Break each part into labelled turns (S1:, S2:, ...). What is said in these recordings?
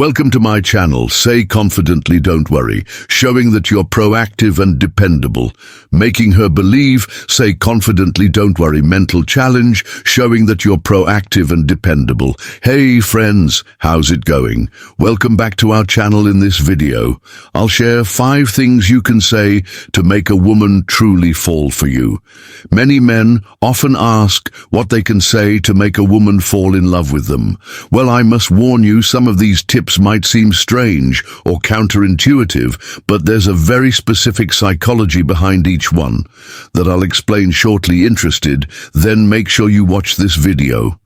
S1: Welcome to my channel, Say Confidently Don't Worry, showing that you're proactive and dependable. Making her believe, Say Confidently Don't Worry mental challenge, showing that you're proactive and dependable. Hey friends, how's it going? Welcome back to our channel. In this video, I'll share 5 things you can say to make a woman truly fall for you. Many men often ask what they can say to make a woman fall in love with them. Well, I must warn you, some of these tips might seem strange or counterintuitive, but there's a very specific psychology behind each one that I'll explain shortly. Interested? Then make sure you watch this video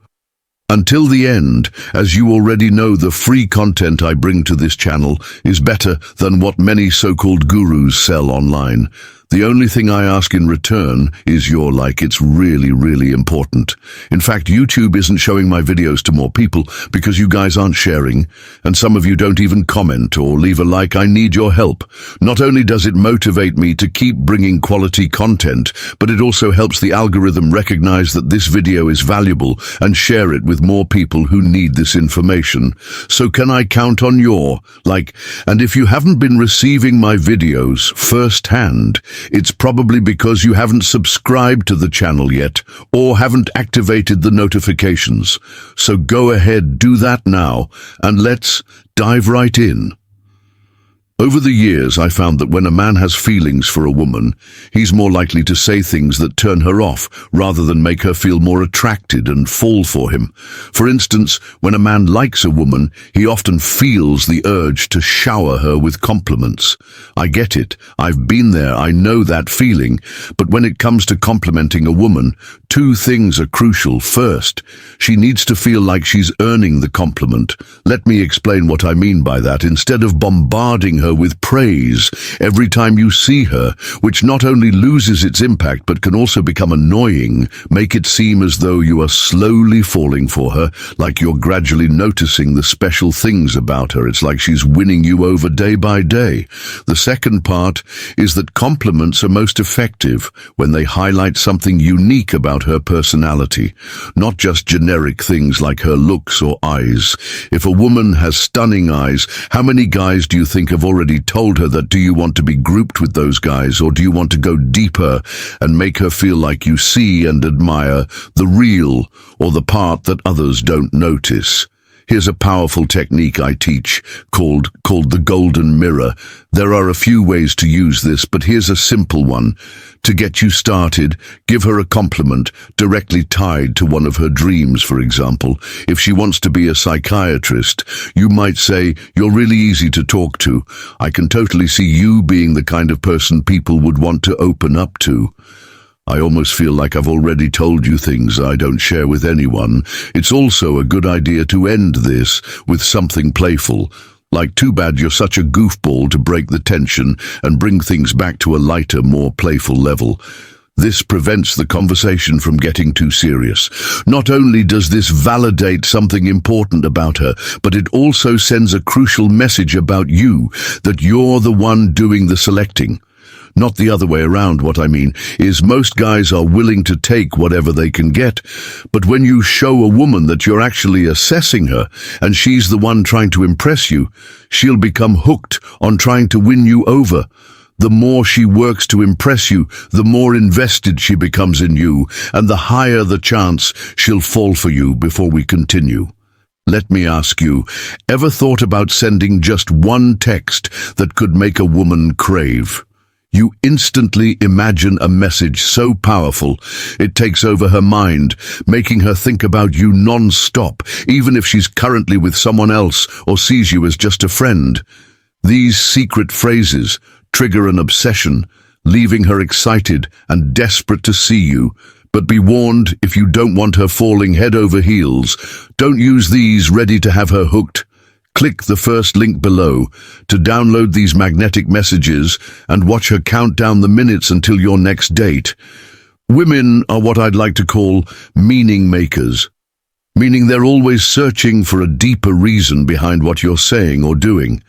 S1: until the end. As you already know, the free content I bring to this channel is better than what many so-called gurus sell online. The only thing I ask in return is your like. It's really important. In fact, YouTube isn't showing my videos to more people because you guys aren't sharing, and some of you don't even comment or leave a like. I need your help. Not only does it motivate me to keep bringing quality content, but it also helps the algorithm recognize that this video is valuable and share it with more people who need this information. So can I count on your like? And if you haven't been receiving my videos firsthand, it's probably because you haven't subscribed to the channel yet or haven't activated the notifications. So go ahead, do that now, and let's dive right in. Over the years, I found that when a man has feelings for a woman, he's more likely to say things that turn her off rather than make her feel more attracted and fall for him. For instance, when a man likes a woman, he often feels the urge to shower her with compliments. I get it. I've been there. I know that feeling. But when it comes to complimenting a woman, 2 things are crucial. First, she needs to feel like she's earning the compliment. Let me explain what I mean by that. Instead of bombarding her with praise every time you see her, which not only loses its impact but can also become annoying, make it seem as though you are slowly falling for her, like you're gradually noticing the special things about her. It's like she's winning you over day by day. The second part is that compliments are most effective when they highlight something unique about her personality, not just generic things like her looks or eyes. If a woman has stunning eyes, how many guys do you think have already told her that? Do you want to be grouped with those guys, or do you want to go deeper and make her feel like you see and admire the real or the part that others don't notice? Here's a powerful technique I teach called the golden mirror. There are a few ways to use this, but here's a simple one. To get you started, give her a compliment directly tied to one of her dreams, for example. If she wants to be a psychiatrist, you might say, "You're really easy to talk to. I can totally see you being the kind of person people would want to open up to." I almost feel like I've already told you things I don't share with anyone. It's also a good idea to end this with something playful, like, "Too bad you're such a goofball," to break the tension and bring things back to a lighter, more playful level. This prevents the conversation from getting too serious. Not only does this validate something important about her, but it also sends a crucial message about you, that you're the one doing the selecting. Not the other way around. What I mean is, most guys are willing to take whatever they can get, but when you show a woman that you're actually assessing her and she's the one trying to impress you, she'll become hooked on trying to win you over. The more she works to impress you, the more invested she becomes in you, and the higher the chance she'll fall for you. Before we continue, let me ask you, ever thought about sending just one text that could make a woman crave? You instantly imagine a message so powerful, it takes over her mind, making her think about you non-stop, even if she's currently with someone else or sees you as just a friend. These secret phrases trigger an obsession, leaving her excited and desperate to see you. But be warned, if you don't want her falling head over heels, don't use these ready to have her hooked. Click the first link below to download these magnetic messages and watch her count down the minutes until your next date. Women are what I'd like to call meaning makers, meaning they're always searching for a deeper reason behind what you're saying or doing.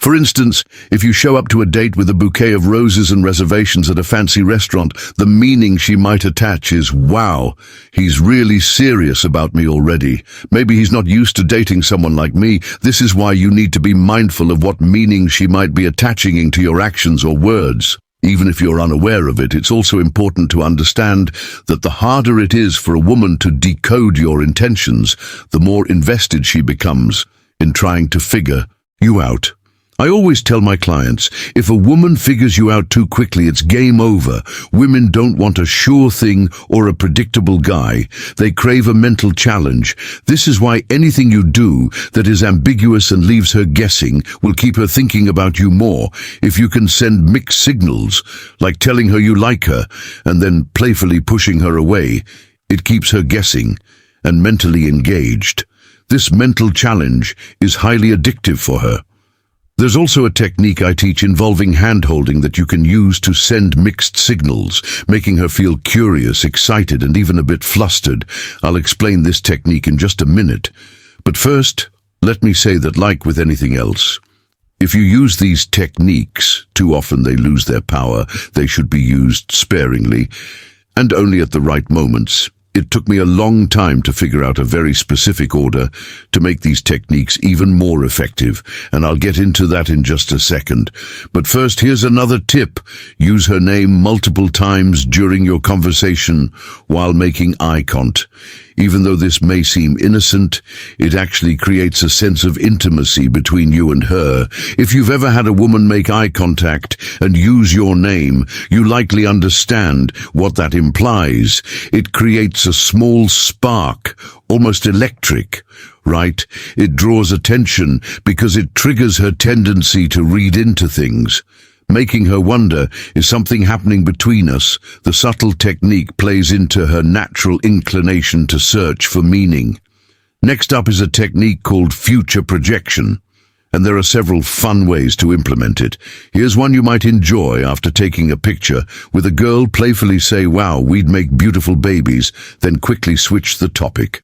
S1: For instance, if you show up to a date with a bouquet of roses and reservations at a fancy restaurant, the meaning she might attach is, wow, he's really serious about me already. Maybe he's not used to dating someone like me. This is why you need to be mindful of what meaning she might be attaching to your actions or words. Even if you're unaware of it, it's also important to understand that the harder it is for a woman to decode your intentions, the more invested she becomes in trying to figure you out. I always tell my clients, if a woman figures you out too quickly, it's game over. Women don't want a sure thing or a predictable guy. They crave a mental challenge. This is why anything you do that is ambiguous and leaves her guessing will keep her thinking about you more. If you can send mixed signals, like telling her you like her and then playfully pushing her away, it keeps her guessing and mentally engaged. This mental challenge is highly addictive for her. There's also a technique I teach involving hand-holding that you can use to send mixed signals, making her feel curious, excited, and even a bit flustered. I'll explain this technique in just a minute. But first, let me say that, like with anything else, if you use these techniques, too often they lose their power. They should be used sparingly and only at the right moments. It took me a long time to figure out a very specific order to make these techniques even more effective, and I'll get into that in just a second. But first, here's another tip. Use her name multiple times during your conversation while making eye contact. Even though this may seem innocent, it actually creates a sense of intimacy between you and her. If you've ever had a woman make eye contact and use your name, you likely understand what that implies. It creates a small spark, almost electric, right? It draws attention because it triggers her tendency to read into things. Making her wonder, is something happening between us? The subtle technique plays into her natural inclination to search for meaning. Next up is a technique called future projection, and there are several fun ways to implement it. Here's one you might enjoy after taking a picture. With a girl, playfully say, "Wow, we'd make beautiful babies," then quickly switch the topic.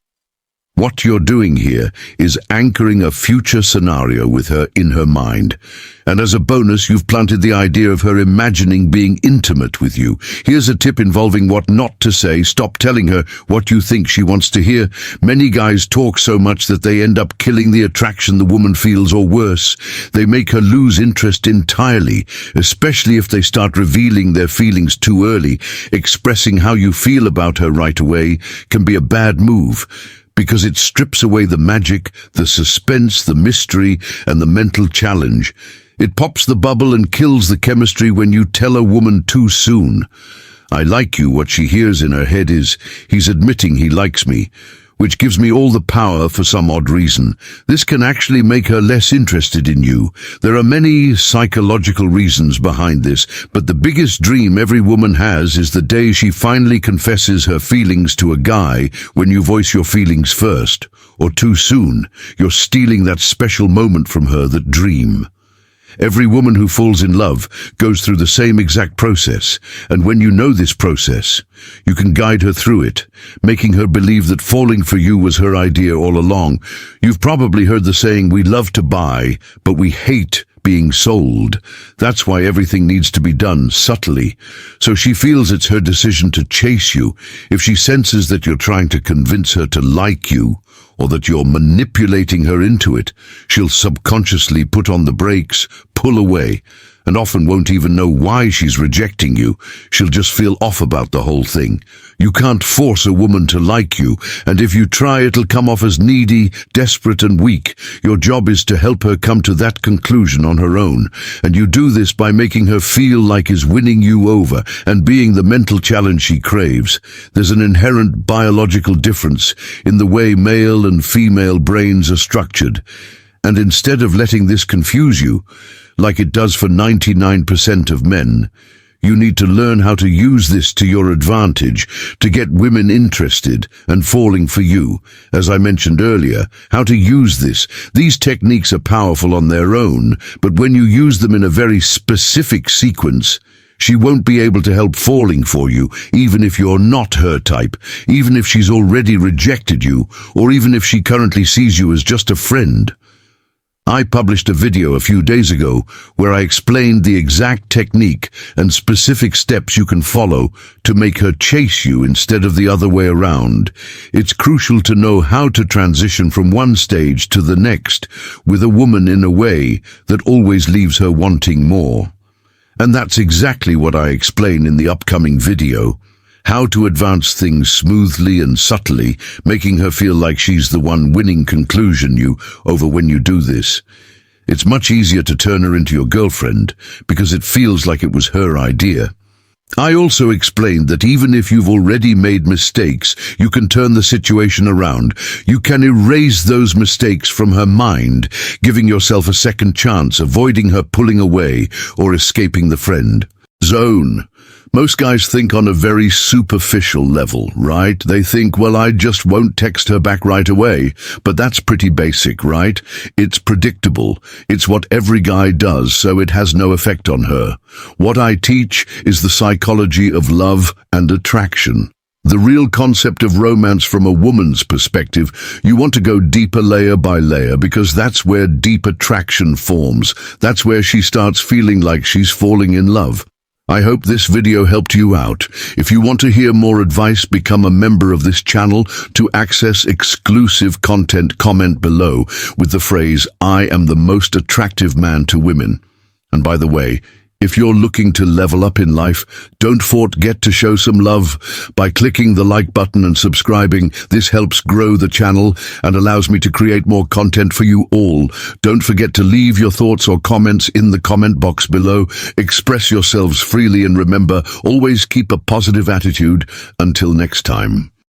S1: What you're doing here is anchoring a future scenario with her in her mind. And as a bonus, you've planted the idea of her imagining being intimate with you. Here's a tip involving what not to say. Stop telling her what you think she wants to hear. Many guys talk so much that they end up killing the attraction the woman feels, or worse, they make her lose interest entirely, especially if they start revealing their feelings too early. Expressing how you feel about her right away can be a bad move, because it strips away the magic, the suspense, the mystery, and the mental challenge. It pops the bubble and kills the chemistry when you tell a woman too soon. "I like you," what she hears in her head is, "He's admitting he likes me," which gives me all the power for some odd reason. This can actually make her less interested in you. There are many psychological reasons behind this, but the biggest dream every woman has is the day she finally confesses her feelings to a guy. When you voice your feelings first, or too soon, you're stealing that special moment from her, that dream. Every woman who falls in love goes through the same exact process, and when you know this process, you can guide her through it, making her believe that falling for you was her idea all along. You've probably heard the saying, "We love to buy, but we hate being sold." That's why everything needs to be done subtly, so she feels it's her decision to chase you. If she senses that you're trying to convince her to like you, or that you're manipulating her into it, she'll subconsciously put on the brakes, pull away, and often won't even know why she's rejecting you. She'll just feel off about the whole thing. You can't force a woman to like you, and if you try, it'll come off as needy, desperate, and weak. Your job is to help her come to that conclusion on her own, and you do this by making her feel like is winning you over and being the mental challenge she craves. There's an inherent biological difference in the way male and female brains are structured, and instead of letting this confuse you, like it does for 99% of men, you need to learn how to use this to your advantage, to get women interested and falling for you. As I mentioned earlier, how to use this. These techniques are powerful on their own, but when you use them in a very specific sequence, she won't be able to help falling for you, even if you're not her type, even if she's already rejected you, or even if she currently sees you as just a friend. I published a video a few days ago where I explained the exact technique and specific steps you can follow to make her chase you instead of the other way around. It's crucial to know how to transition from one stage to the next with a woman in a way that always leaves her wanting more. And that's exactly what I explain in the upcoming video. How to advance things smoothly and subtly, making her feel like she's the one winning conclusion you over when you do this. It's much easier to turn her into your girlfriend because it feels like it was her idea. I also explained that even if you've already made mistakes, you can turn the situation around. You can erase those mistakes from her mind, giving yourself a second chance, avoiding her pulling away or escaping the friend zone. Most guys think on a very superficial level, right? They think, well, I just won't text her back right away. But that's pretty basic, right? It's predictable. It's what every guy does, so it has no effect on her. What I teach is the psychology of love and attraction. The real concept of romance from a woman's perspective. You want to go deeper layer by layer because that's where deep attraction forms. That's where she starts feeling like she's falling in love. I hope this video helped you out. If you want to hear more advice, become a member of this channel. To access exclusive content, comment below with the phrase, "I am the most attractive man to women." And by the way, if you're looking to level up in life, don't forget to show some love by clicking the like button and subscribing. This helps grow the channel and allows me to create more content for you all. Don't forget to leave your thoughts or comments in the comment box below. Express yourselves freely and remember, always keep a positive attitude. Until next time.